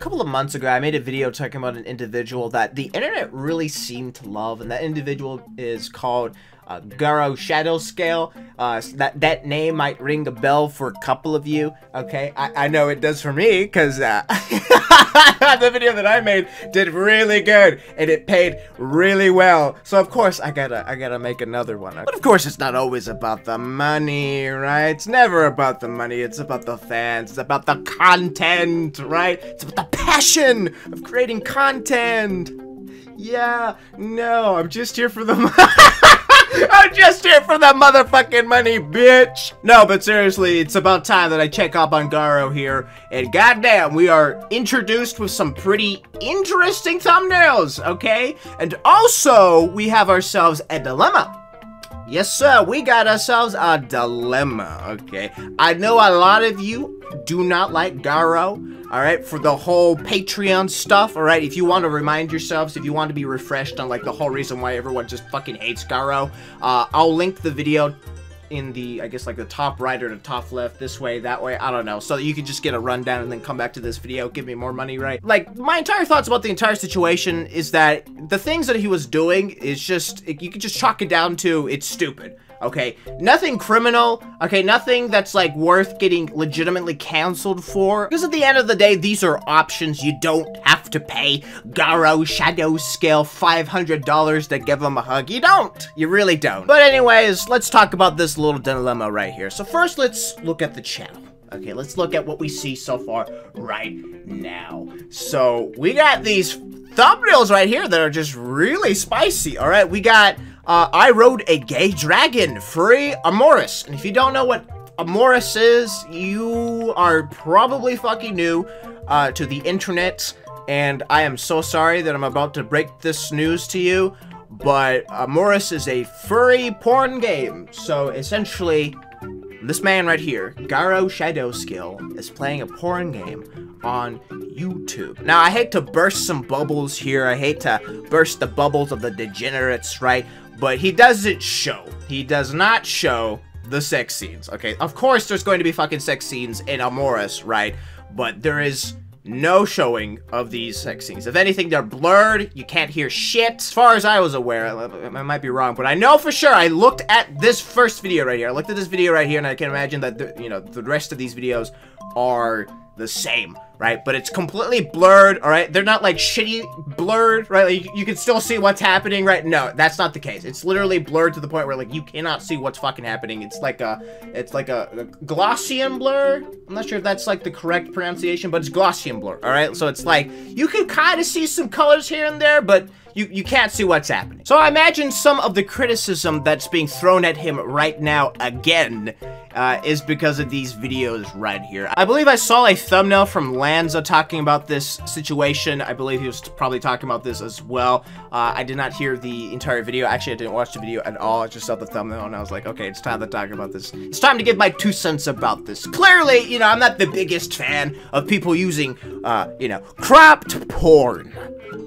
couple of months ago, I made a video talking about an individual that the internet really seemed to love, and that individual is called Garoshadowscale. That name might ring a bell for a couple of you, okay? I know it does for me, because the video that I made did really good, and it paid really well. So of course, I gotta make another one. But of course, it's not always about the money, right? It's never about the money, it's about the fans, it's about the content, right? It's about the passion of creating content. Yeah, no, I'm just here for the I'm just here for the motherfucking money, bitch! No, but seriously, it's about time that I check up on Garo here, and goddamn, we are introduced with some pretty interesting thumbnails, okay? And also, we have ourselves a dilemma. Yes, sir, we got ourselves a dilemma, okay? I know a lot of you do not like Garo, alright, for the whole Patreon stuff, alright? If you want to remind yourselves, if you want to be refreshed on, like, the whole reason why everyone just fucking hates Garo, I'll link the video in the, I guess, like, the top right or the top left, this way, that way, I don't know, so that you can just get a rundown and then come back to this video, give me more money, right? Like, my entire thoughts about the entire situation is that the things that he was doing is just, you can just chalk it down to, it's stupid. Okay, nothing criminal, okay, nothing that's, like, worth getting legitimately canceled for, because at the end of the day, these are options. You don't have to pay Garoshadowscale $500 to give him a hug. You don't. You really don't. But anyways, let's talk about this little dilemma right here. So first, let's look at the channel. Okay, let's look at what we see so far right now. So, we got these thumbnails right here that are just really spicy, alright? We got, I rode a gay dragon, free Amoris. And if you don't know what Amoris is, you are probably fucking new to the internet. And I am so sorry that I'm about to break this news to you. But Amoris is a furry porn game. So essentially, this man right here, Garoshadowscale, is playing a porn game on YouTube. Now, I hate to burst some bubbles here. I hate to burst the bubbles of the degenerates, right? But he doesn't show. He does not show the sex scenes, okay? Of course, there's going to be fucking sex scenes in Amoris, right? But there is no showing of these sex scenes. If anything, they're blurred. You can't hear shit. As far as I was aware, I might be wrong, but I know for sure. I looked at this first video right here. I looked at this video right here, and I can imagine that the rest of these videos are the same, right? But it's completely blurred, all right? They're not like shitty blurred, right? Like, you can still see what's happening, right? No, that's not the case. It's literally blurred to the point where, like, you cannot see what's fucking happening. It's like a Gaussian blur. I'm not sure if that's, like, the correct pronunciation, but it's Gaussian blur, all right? So it's like, you can kind of see some colors here and there, but you can't see what's happening. So I imagine some of the criticism that's being thrown at him right now again is because of these videos right here. I believe I saw a thumbnail from Lanza talking about this situation. I believe he was probably talking about this as well. I did not hear the entire video. Actually, I didn't watch the video at all. I just saw the thumbnail and I was like, okay, it's time to talk about this. It's time to give my 2 cents about this. Clearly, you know, I'm not the biggest fan of people using, cropped porn,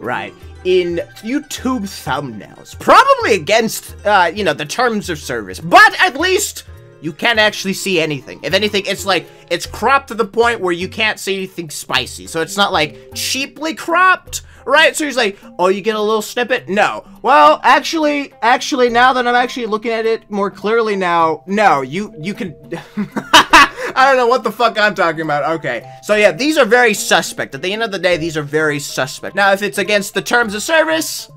right, in YouTube thumbnails. Probably against, the terms of service. But at least you can't actually see anything. If anything, it's like, it's cropped to the point where you can't see anything spicy. So it's not like cheaply cropped, right? So he's like, oh, you get a little snippet? No. Well, actually, now that I'm actually looking at it more clearly now, no, you can... I don't know what the fuck I'm talking about. Okay. So yeah, these are very suspect. At the end of the day, these are very suspect. Now, if it's against the terms of service,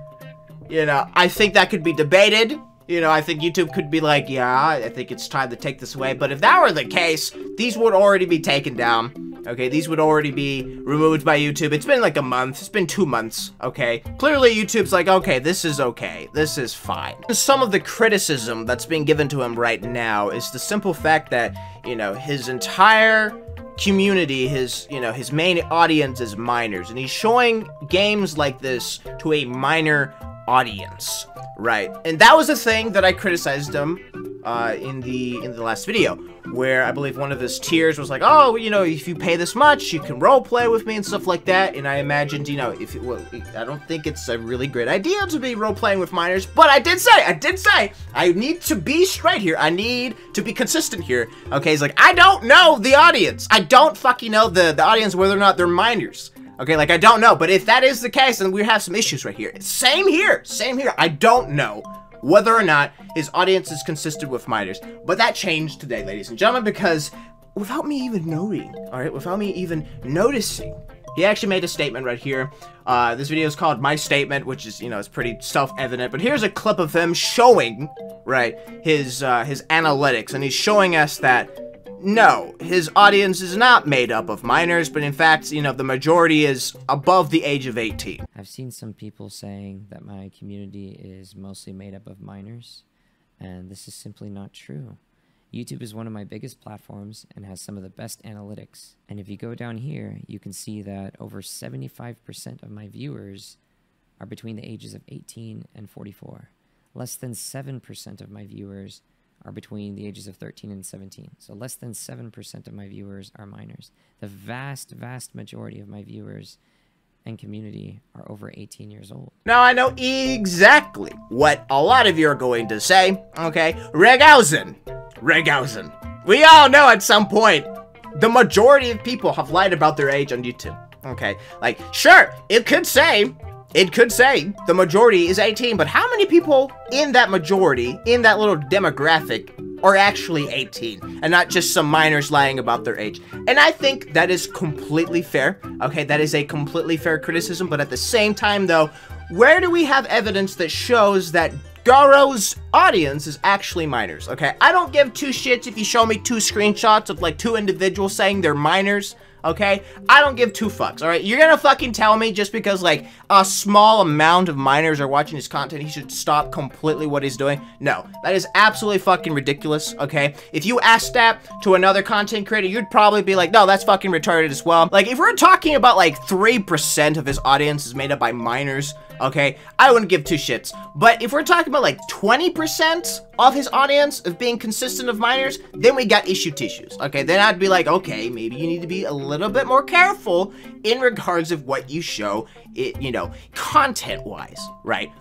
I think that could be debated. I think YouTube could be like, yeah, I think it's time to take this away. But if that were the case, these would already be taken down. Okay, these would already be removed by YouTube. It's been like a month. It's been 2 months, okay? Clearly, YouTube's like, okay, this is okay. This is fine. Some of the criticism that's being given to him right now is the simple fact that, his entire community, his main audience is minors. And he's showing games like this to a minor audience, right? And that was a thing that I criticized him in the last video, where I believe one of his tiers was like, oh, if you pay this much, you can role play with me and stuff like that. And I imagined, I don't think it's a really great idea to be role playing with minors, but I did say, I need to be straight here. I need to be consistent here. Okay, he's like, I don't know the audience. I don't fucking know the audience, whether or not they're minors. Okay, like, I don't know. But if that is the case, then we have some issues right here. Same here. Same here. I don't know whether or not his audience is consistent with minors. But that changed today, ladies and gentlemen, because without me even noting, alright, without me even noticing, he actually made a statement right here. This video is called My Statement, which is, you know, it's pretty self-evident. But here's a clip of him showing, right, his analytics. And he's showing us that, no, his audience is not made up of minors, but in fact, you know, the majority is above the age of 18. I've seen some people saying that my community is mostly made up of minors, and this is simply not true. YouTube is one of my biggest platforms and has some of the best analytics. And if you go down here, you can see that over 75% of my viewers are between the ages of 18 and 44. Less than 7% of my viewers are between the ages of 13 and 17. So less than 7% of my viewers are minors. The vast, vast majority of my viewers and community are over 18 years old. Now, I know exactly what a lot of you are going to say, okay? Rigozen. We all know at some point, the majority of people have lied about their age on YouTube, okay? Like, sure, it could say the majority is 18, but how many people in that majority, in that little demographic, are actually 18, and not just some minors lying about their age? And I think that is completely fair, okay? That is a completely fair criticism, but at the same time, though, where do we have evidence that shows that Garo's audience is actually minors, okay? I don't give two shits if you show me 2 screenshots of, like, 2 individuals saying they're minors, okay? I don't give 2 fucks, alright? You're gonna fucking tell me just because, like, a small amount of minors are watching his content, he should stop completely what he's doing? No, that is absolutely fucking ridiculous, okay? If you asked that to another content creator, you'd probably be like, no, that's fucking retarded as well. Like, if we're talking about, like, 3% of his audience is made up by minors, okay, I wouldn't give 2 shits. But if we're talking about, like, 20% of his audience of being consistent of minors, then we got issue tissues, okay? Then I'd be like, okay, maybe you need to be a little bit more careful in regards of what you show, it, you know, content-wise, right?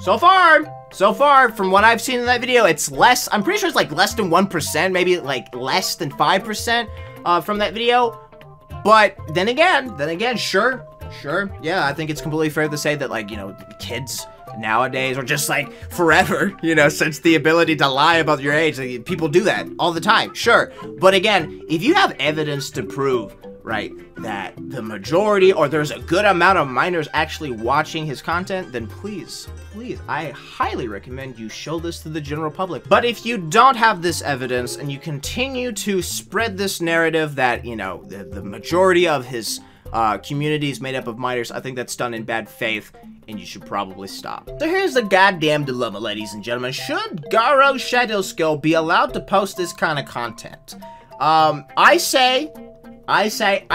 So far, from what I've seen in that video, it's less, I'm pretty sure it's like less than 1%, maybe like less than 5% from that video. But then again, sure, yeah, I think it's completely fair to say that, like, you know, kids nowadays, or just like forever, you know, since the ability to lie about your age, like, people do that all the time, sure. But again, if you have evidence to prove, right, that the majority, or there's a good amount of minors actually watching his content, then please, I highly recommend you show this to the general public. But if you don't have this evidence, and you continue to spread this narrative that, you know, the majority of his community is made up of minors, I think that's done in bad faith, and you should probably stop. So here's the goddamn dilemma, ladies and gentlemen. Should Garoshadowscale be allowed to post this kind of content? I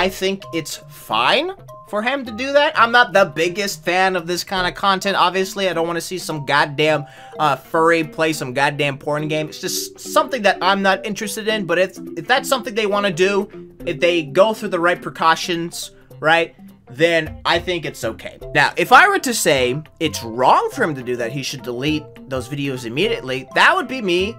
think it's fine for him to do that. I'm not the biggest fan of this kind of content, obviously. I don't want to see some goddamn furry play some goddamn porn game. It's just something that I'm not interested in, but if that's something they want to do, if they go through the right precautions, right, then I think it's okay. Now, if I were to say it's wrong for him to do that, he should delete those videos immediately, that would be me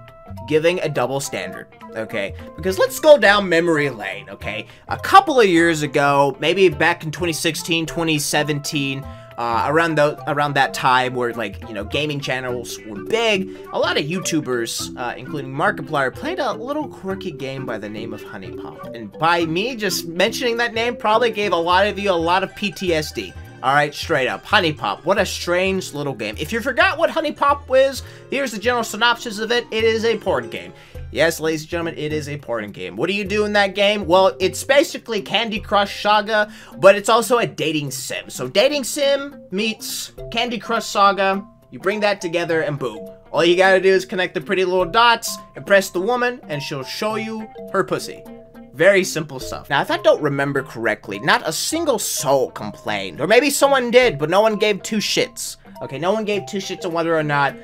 giving a double standard, okay? Because let's go down memory lane, okay? A couple of years ago, maybe back in 2016, 2017, around that time where, like, you know, gaming channels were big, a lot of YouTubers, including Markiplier, played a little quirky game by the name of Honey Pop. And by me just mentioning that name probably gave a lot of you a lot of PTSD. Alright, straight up. Honey Pop. What a strange little game. If you forgot what Honey Pop is, here's the general synopsis of it. It is a porn game. Yes, ladies and gentlemen, it is a porn game. What do you do in that game? Well, it's basically Candy Crush Saga, but it's also a dating sim. So dating sim meets Candy Crush Saga. You bring that together and boom. All you gotta do is connect the pretty little dots, impress the woman, and she'll show you her pussy. Very simple stuff. Now, if I don't remember correctly, not a single soul complained. Or maybe someone did, but no one gave 2 shits. Okay, no one gave 2 shits on whether or not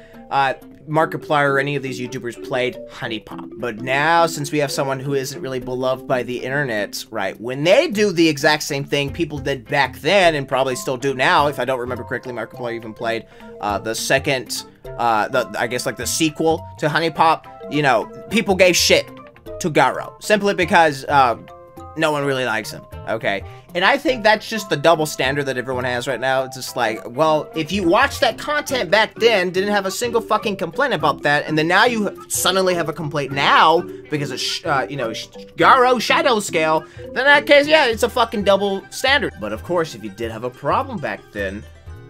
Markiplier or any of these YouTubers played Honey Pop. But now, since we have someone who isn't really beloved by the internet, right, when they do the exact same thing people did back then, and probably still do now, if I don't remember correctly, Markiplier even played the second, I guess like the sequel to Honey Pop, you know, people gave shit to Garo, simply because, no one really likes him, okay? And I think that's just the double standard that everyone has right now. It's just like, well, if you watched that content back then, didn't have a single fucking complaint about that, and then now you suddenly have a complaint now because of, you know, Garoshadowscale, then in that case, yeah, it's a fucking double standard. But of course, if you did have a problem back then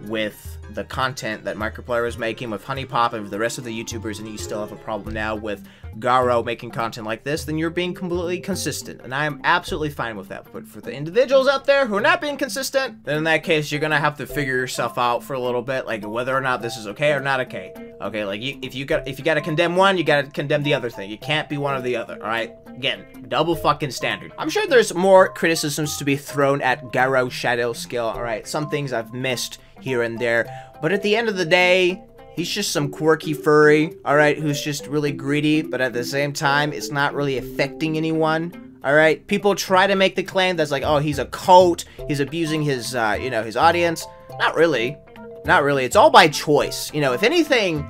with the content that Microplayer was making with HuniePop and the rest of the YouTubers, and you still have a problem now with Garo making content like this, then you're being completely consistent, and I am absolutely fine with that. But for the individuals out there who are not being consistent, then in that case, you're gonna have to figure yourself out for a little bit, like whether or not this is okay or not okay. Okay, like if you gotta condemn one, you gotta condemn the other thing. You can't be one or the other, all right? Again, double fucking standard. I'm sure there's more criticisms to be thrown at Garoshadowscale, all right? Some things I've missed here and there, but at the end of the day, he's just some quirky furry, alright, who's just really greedy, but at the same time, it's not really affecting anyone, alright? People try to make the claim that's like, oh, he's a cult, he's abusing his, you know, his audience. Not really. Not really. It's all by choice. You know, if anything,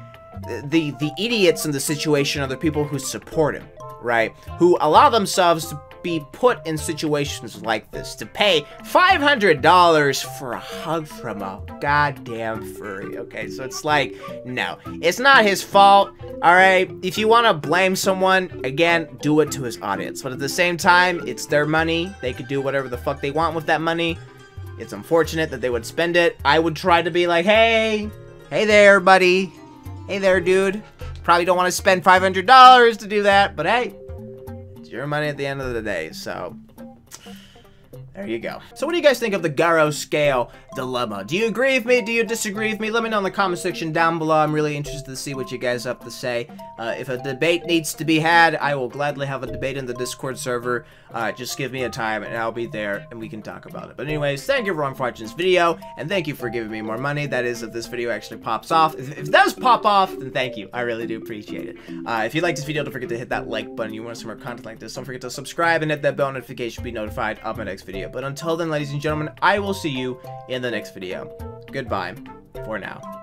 the idiots in the situation are the people who support him, right? Who allow themselves to be put in situations like this, to pay $500 for a hug from a goddamn furry, okay? So it's like, no, it's not his fault, alright? If you want to blame someone, again, do it to his audience, but at the same time, it's their money, they could do whatever the fuck they want with that money. It's unfortunate that they would spend it. I would try to be like, hey there, buddy, hey there, dude, probably don't want to spend $500 to do that, but hey, your money at the end of the day, so there you go. So what do you guys think of the Garoshadowscale Dilemma? Do you agree with me? Do you disagree with me? Let me know in the comment section down below. I'm really interested to see what you guys have to say. If a debate needs to be had, I will gladly have a debate in the Discord server. Just give me a time and I'll be there and we can talk about it. But anyways, thank you everyone for watching this video, and thank you for giving me more money. That is, if this video actually pops off. If it does pop off, then thank you. I really do appreciate it. If you like this video, don't forget to hit that like button. You want some more content like this, don't forget to subscribe and hit that bell notification to be notified of my next video. But until then, ladies and gentlemen, I will see you in the next video. Goodbye for now.